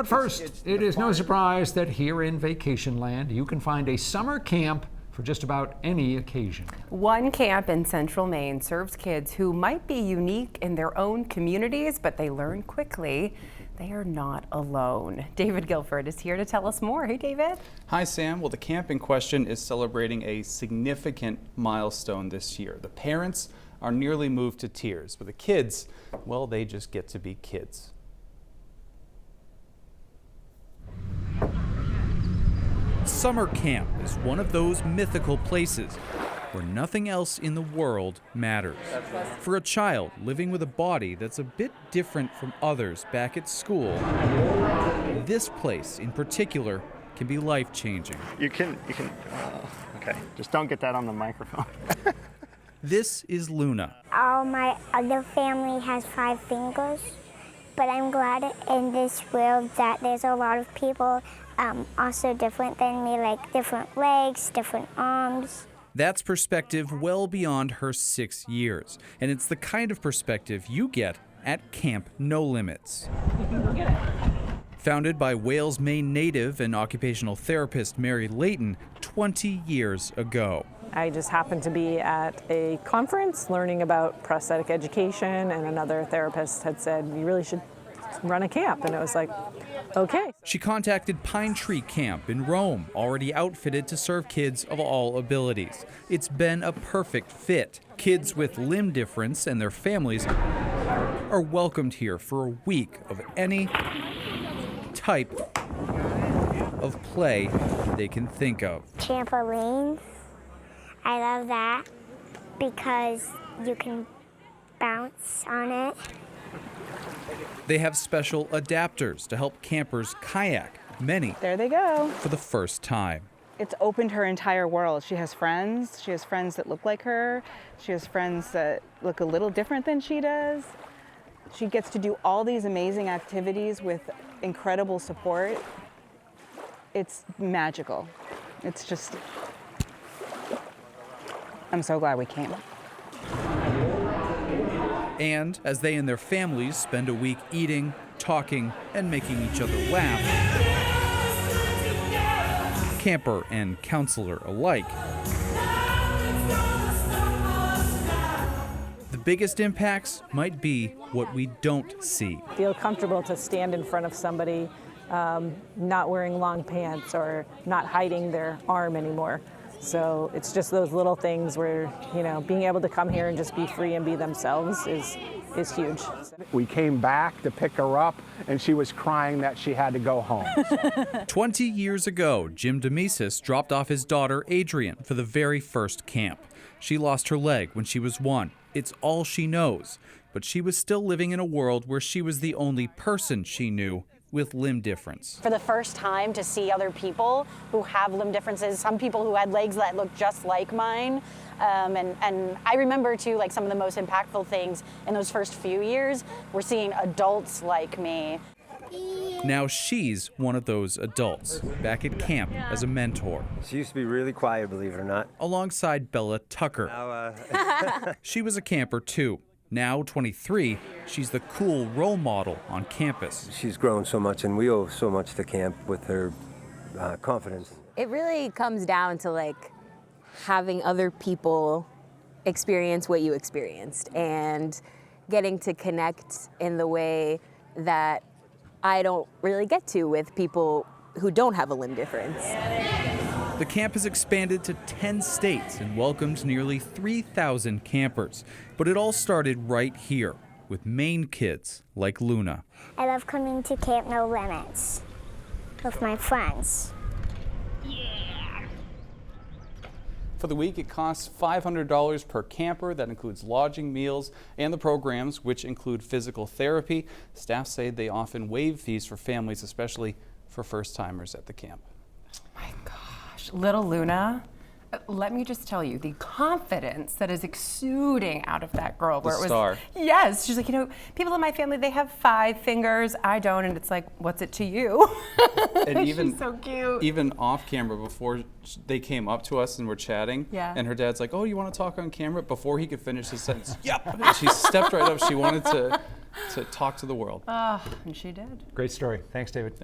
But first, it is no surprise that here in Vacation Land, you can find a summer camp for just about any occasion. One camp in central Maine serves kids who might be unique in their own communities, but they learn quickly they are not alone. David Guilford is here to tell us more. Hey, David. Hi, Sam. Well, the camp in question is celebrating a significant milestone this year. The parents are nearly moved to tears, but the kids, well, they just get to be kids. Summer camp is one of those mythical places where nothing else in the world matters. For a child living with a body that's a bit different from others back at school, this place in particular can be life-changing. Okay, just don't get that on the microphone. This is Luna. My other family has 5 fingers, but I'm glad in this world that there's a lot of people also different than me, like different legs, different arms. That's perspective well beyond her 6 years, and it's the kind of perspective you get at Camp No Limits. Founded by Wales, Maine native and occupational therapist Mary Layton 20 years ago. I just happened to be at a conference learning about prosthetic education, and another therapist had said, you really should run a camp, and it was like, okay. She contacted Pine Tree Camp in Rome, already outfitted to serve kids of all abilities. It's been a perfect fit. Kids with limb difference and their families are welcomed here for a week of any type of play they can think of. Trampolines. I love that because you can bounce on it. They have special adapters to help campers kayak, many There they go. for the first time. It's opened her entire world. She has friends. She has friends that look like her. She has friends that look a little different than she does. She gets to do all these amazing activities with incredible support. It's magical. It's just, I'm so glad we came. And as they and their families spend a week eating, talking, and making each other laugh, camper and counselor alike, the biggest impacts might be what we don't see. Feel comfortable to stand in front of somebody not wearing long pants or not hiding their arm anymore. So it's just those little things where, being able to come here and just be free and be themselves is huge. We came back to pick her up, and she was crying that she had to go home. 20 years ago, Jim Demesis dropped off his daughter, Adrian, for the very first camp. She lost her leg when she was 1. It's all she knows. But she was still living in a world where she was the only person she knew with limb difference. For the first time to see other people who have limb differences, some people who had legs that looked just like mine. And I remember too, like some of the most impactful things in those first few years were seeing adults like me. Now she's one of those adults, back at camp as a mentor. She used to be really quiet, believe it or not. Alongside Bella Tucker. She was a camper too. Now 23, she's the cool role model on campus. She's grown so much, and we owe so much to camp with her confidence. It really comes down to having other people experience what you experienced and getting to connect in the way that I don't really get to with people who don't have a limb difference. The camp has expanded to 10 states and welcomed nearly 3,000 campers. But it all started right here with Maine kids like Luna. I love coming to Camp No Limits with my friends. For the week, it costs $500 per camper. That includes lodging, meals, and the programs, which include physical therapy. Staff say they often waive fees for families, especially for first-timers at the camp. My gosh, little Luna, let me just tell you, the confidence that is exuding out of that girl. The star. Yes, she's like, people in my family, they have 5 fingers, I don't, and it's like, what's it to you? And she's so cute. Even off camera, before they came up to us and were chatting, and her dad's like, oh, you want to talk on camera? Before he could finish his sentence, yep. And she stepped right up. She wanted to to talk to the world. And she did. Great story. Thanks, David.